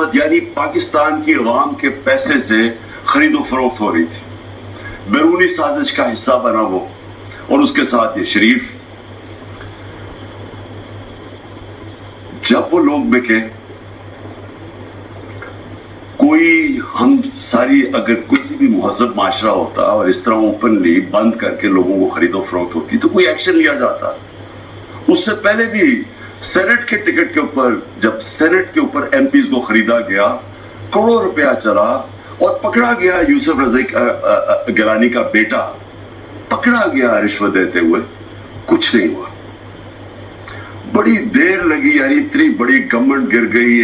قیمت یعنی پاکستان کی عوام کے پیسے سے خرید و فروخت ہو رہی تھی. بیرونی سازش کا حصہ بنا وہ اور اس کے ساتھ یہ شریف. جب وہ لوگ بکے, کوئی ہم ساری اگر کسی بھی مہذب معاشرہ ہوتا اور اس طرح اوپنلی بند کر کے لوگوں کو خرید و فروخت ہوتی تو کوئی ایکشن لیا جاتا. اس سے پہلے بھی سینٹ کے ٹکٹ کے اوپر, جب سینٹ کے اوپر ایم پیز کو خریدا گیا, کروڑوں روپیہ چلا اور پکڑا گیا. یوسف رضا گیلانی کا بیٹا پکڑا گیا رشوت دیتے ہوئے, کچھ نہیں ہوا. بڑی دیر لگی, یعنی اتنی بڑی گورنمنٹ گر گئی.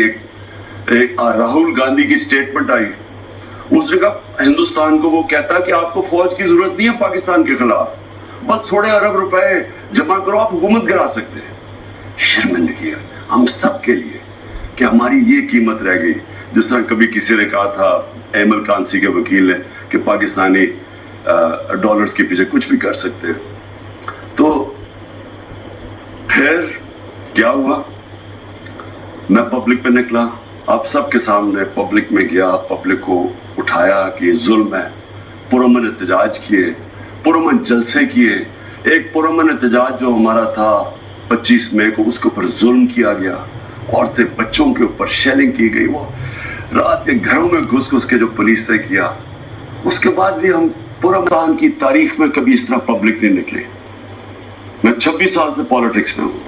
ایک راہل گاندھی کی سٹیٹمنٹ آئی, اس نے کہا ہندوستان کو, وہ کہتا کہ آپ کو فوج کی ضرورت نہیں ہے پاکستان کے خلاف, بس تھوڑے ارب روپے جمع کرو, آپ حکومت گرا سکتے ہیں. شرمندگی ہے ہم سب کے لیے کہ ہماری یہ قیمت رہ گئی. جس طرح کبھی کسی نے کہا تھا ایمل کانسی کے وکیل نے کہ پاکستانی ڈالرز کے پیچھے کچھ بھی کر سکتے ہیں. تو خیر کیا ہوا, میں پبلک پہ نکلا, آپ سب کے سامنے پبلک میں گیا, پبلک کو اٹھایا کہ یہ ظلم ہے. پرامن احتجاج کیے, پرامن جلسے کیے. ایک پرامن احتجاج جو ہمارا تھا 25 مئی کو, اس کے اوپر ظلم کیا گیا. عورتیں بچوں کے اوپر شیلنگ کی گئی. وہ رات کے گھروں میں گھس کے جو پولیس نے کیا, اس کے بعد بھی ہم پورا کی تاریخ میں کبھی اس طرح پبلک نہیں نکلے. میں 26 سال سے پالیٹکس میں ہوں,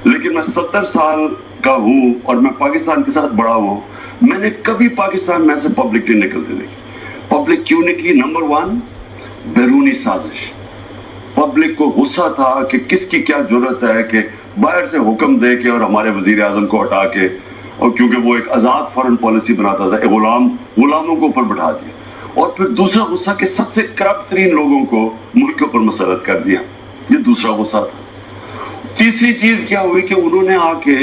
لیکن میں 70 سال کا ہوں اور میں پاکستان کے ساتھ بڑا ہوں. میں نے کبھی پاکستان میں سے پبلک نہیں نکلتے دیکھی. پبلک کیوں نکلی؟ نمبر 1 بیرونی سازش. پبلک کو غصہ تھا کہ کس کی کیا ضرورت ہے کہ باہر سے حکم دے کے اور ہمارے وزیر اعظم کو ہٹا کے, اور کیونکہ وہ ایک آزاد فارن پالیسی بناتا تھا, غلاموں کو اوپر بٹھا دیا. اور پھر دوسرا غصہ کہ سب سے کرپٹ ترین لوگوں کو ملک کے اوپر مسلط کر دیا. یہ دوسرا غصہ تھا. تیسری چیز کیا ہوئی کہ انہوں نے آ کے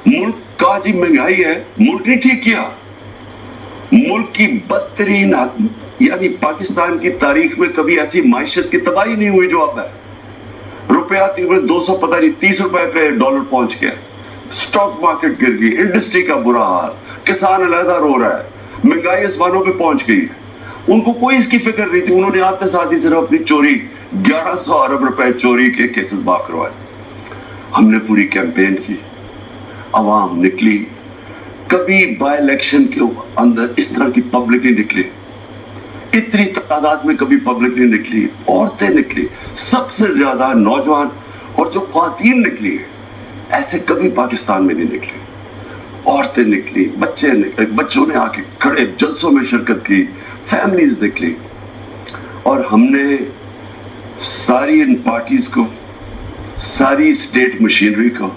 ملک کا جی مہنگائی ہے, ملک نے ٹھیک کیا. ملک کی بدترین, یعنی پاکستان کی تاریخ میں کبھی ایسی معیشت کی تباہی نہیں ہوئی جو اب ہے. روپیہ 200 پتہ نہیں 30 روپے پہ ڈالر پہنچ گیا. سٹاک مارکیٹ گر گئی, انڈسٹری کا برا حال, کسان علیحدہ رو رہا ہے, مہنگائی آسمانوں پہ پہنچ گئی. ان کو کوئی اس کی فکر نہیں تھی. انہوں نے آتے ساتھ ہی صرف اپنی چوری 1100 ارب روپے چوری کے کیسز معاف کروائے. ہم نے پوری کیمپین کی, عوام نکلی. کبھی بائی الیکشن کے اندر اس طرح کی پبلک نہیں نکلی, اتنی تعداد میں کبھی پبلک نہیں نکلی. عورتیں نکلی, سب سے زیادہ نوجوان اور جو خواتین نکلی ایسے کبھی پاکستان میں نہیں نکلی. عورتیں نکلی, بچے نکلے, بچوں نے آ کے کھڑے جلسوں میں شرکت کی, فیملیز نکلی. اور ہم نے ساری ان پارٹیز کو, ساری اسٹیٹ مشینری کو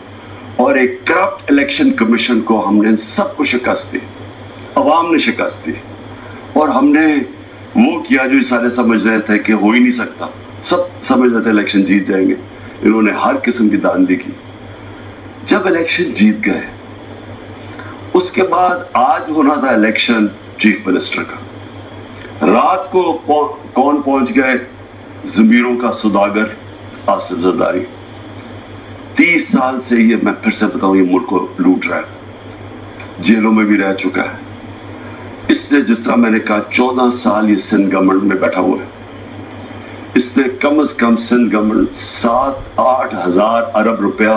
اور ایک کرپٹ الیکشن کمیشن کو, ہم نے ان سب کو شکست دی. عوام نے شکست دی. اور ہم نے وہ کیا جو سارے سمجھ رہے تھے کہ ہو ہی نہیں سکتا. سب سمجھ رہے تھے الیکشن جیت جائیں گے. انہوں نے ہر قسم کی دھاندلی کی. جب الیکشن جیت گئے, اس کے بعد آج ہونا تھا الیکشن چیف منسٹر کا. رات کو کون پہنچ گئے؟ ضمیروں کا سوداگر آصف زرداری. 30 سال سے یہ, میں پھر سے بتاؤں, یہ ملک کو لوٹ رہا ہے, جیلوں میں بھی رہ چکا ہے. اس نے, جس طرح میں نے کہا, 14 سال یہ سندھ گورنمنٹ میں بیٹھا ہوا ہے. اس نے کم از کم سندھ گورنمنٹ 7-8 ہزار ارب روپیہ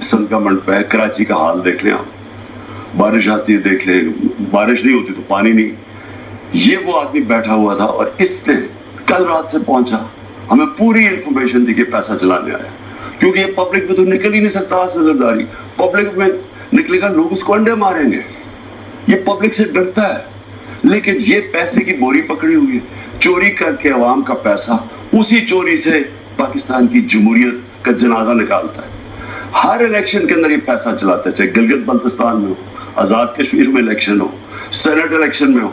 سندھ گورنمنٹ پہ. کراچی کا حال دیکھ لیں آپ, بارش آتی ہے دیکھ لیں, بارش نہیں ہوتی تو پانی نہیں. یہ وہ آدمی بیٹھا ہوا تھا, اور اس نے کل رات سے پہنچا. ہمیں پوری انفارمیشن دی کہ پیسہ چلانے آیا, کیونکہ یہ پبلک میں تو نکل ہی نہیں سکتا. آصف زرداری پبلک میں نکلے گا, لوگ اس کو انڈے ماریں گے. یہ پبلک سے ڈرتا ہے. لیکن یہ پیسے کی بوری پکڑی ہوئی ہے, چوری کر کے عوام کا پیسہ, اسی چوری سے پاکستان کی جمہوریت کا جنازہ نکالتا ہے. ہر الیکشن کے اندر یہ پیسہ چلاتا ہے, چاہے گلگت بلتستان میں ہو, آزاد کشمیر میں الیکشن ہو, سینٹ الیکشن میں ہو.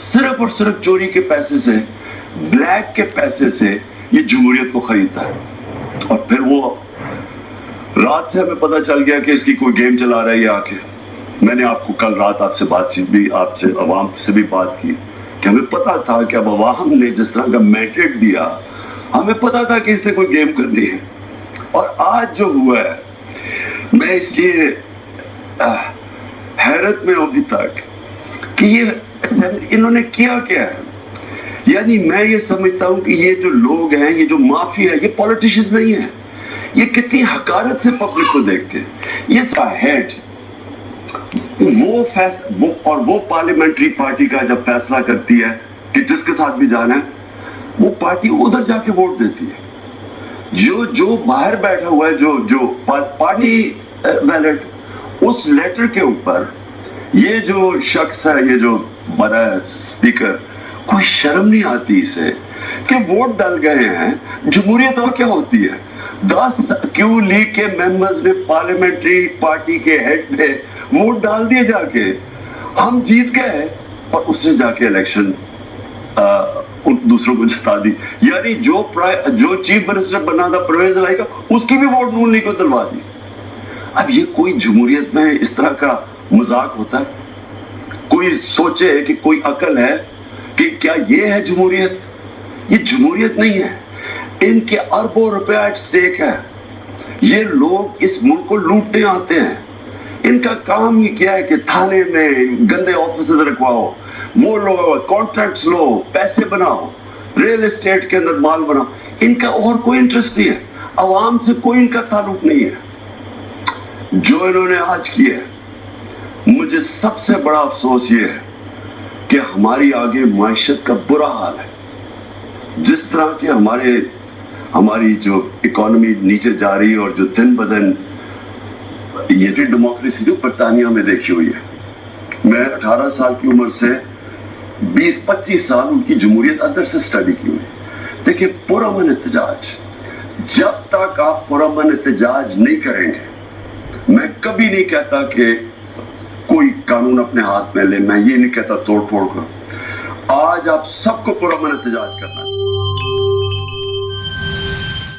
صرف اور صرف چوری کے پیسے سے, بلیک کے پیسے سے یہ جمہوریت کو خریدتا ہے. اور پھر وہ رات سے ہمیں پتہ چل گیا کہ اس کی کوئی گیم چلا رہا ہے یہ آ کے. میں نے آپ کو کل رات آپ سے بات چیت بھی, آپ سے عوام سے بھی بات کی کہ ہمیں پتا تھا کہ اب عوام نے جس طرح کا مینڈیٹ دیا, ہمیں پتا تھا کہ اس نے کوئی گیم کرنی ہے. اور آج جو ہوا ہے, میں اس لیے حیرت میں ابھی تک کہ یہ انہوں نے کیا کیا ہے. یعنی میں یہ سمجھتا ہوں کہ یہ جو لوگ ہیں، یہ جو مافیا ہے، یہ پولیٹیشنز نہیں ہیں. یہ کتنی حقارت سے پبلک کو دیکھتے ہیں. یہ اس کا ہیڈ وہ پارلیمنٹری پارٹی کا جب فیصلہ کرتی ہے کہ جس کے ساتھ بھی جانا ہے، وہ پارٹی ادھر جا کے ووٹ دیتی ہے. جو باہر بیٹھا ہوا ہے، جو پارٹی ویلٹ، اس لیٹر کے اوپر یہ جو شخص ہے، یہ جو بڑا اسپیکر، کوئی شرم نہیں آتی اسے کہ ووٹ ڈال گئے ہیں. جمہوریت اور کیا ہوتی ہے؟ 10 کیو لیگ کے ممبرز نے پارلیمنٹری پارٹی کے ہیڈ پہ ووٹ ڈال دیے جا کے، ہم جیت گئے، اور اس نے جا کے الیکشن دوسروں کو جتا دی. یعنی جو چیف منسٹر بنا تھا پرویز الہی کا، اس کی بھی ووٹ نون لیگ کو دلوا دی. اب یہ کوئی جمہوریت میں اس طرح کا مذاق ہوتا ہے؟ کوئی سوچے کہ کوئی عقل ہے کہ کیا یہ ہے جمہوریت؟ یہ جمہوریت نہیں ہے. ان کے اربوں روپے ایٹ سٹیک ہے. یہ لوگ اس ملک کو لوٹنے آتے ہیں. ان کا کام ہی کیا ہے کہ تھانے میں گندے آفیسز رکھواؤ، وہ لو، کانٹریکٹس لو، پیسے بناؤ، ریل اسٹیٹ کے اندر مال بناؤ. ان کا اور کوئی انٹرسٹ نہیں ہے. عوام سے کوئی ان کا تعلق نہیں ہے. جو انہوں نے آج کیا ہے، مجھے سب سے بڑا افسوس یہ ہے کہ ہماری آگے معیشت کا برا حال ہے. جس طرح کہ ہماری جو اکانومی نیچے جا رہی ہے، اور جو دن بدن یہ جو ڈیموکریسی جو برطانیہ میں دیکھی ہوئی ہے. میں 18 سال کی عمر سے 20-25 سال ان کی جمہوریت اندر سے اسٹڈی کی ہوئی. دیکھیں، پرامن احتجاج، جب تک آپ پرامن احتجاج نہیں کریں گے، میں کبھی نہیں کہتا کہ کوئی قانون اپنے ہاتھ میں لے، میں یہ نہیں کہتا توڑ پھوڑ کرو. آج آپ سب کو پرامن احتجاج کرنا ہے.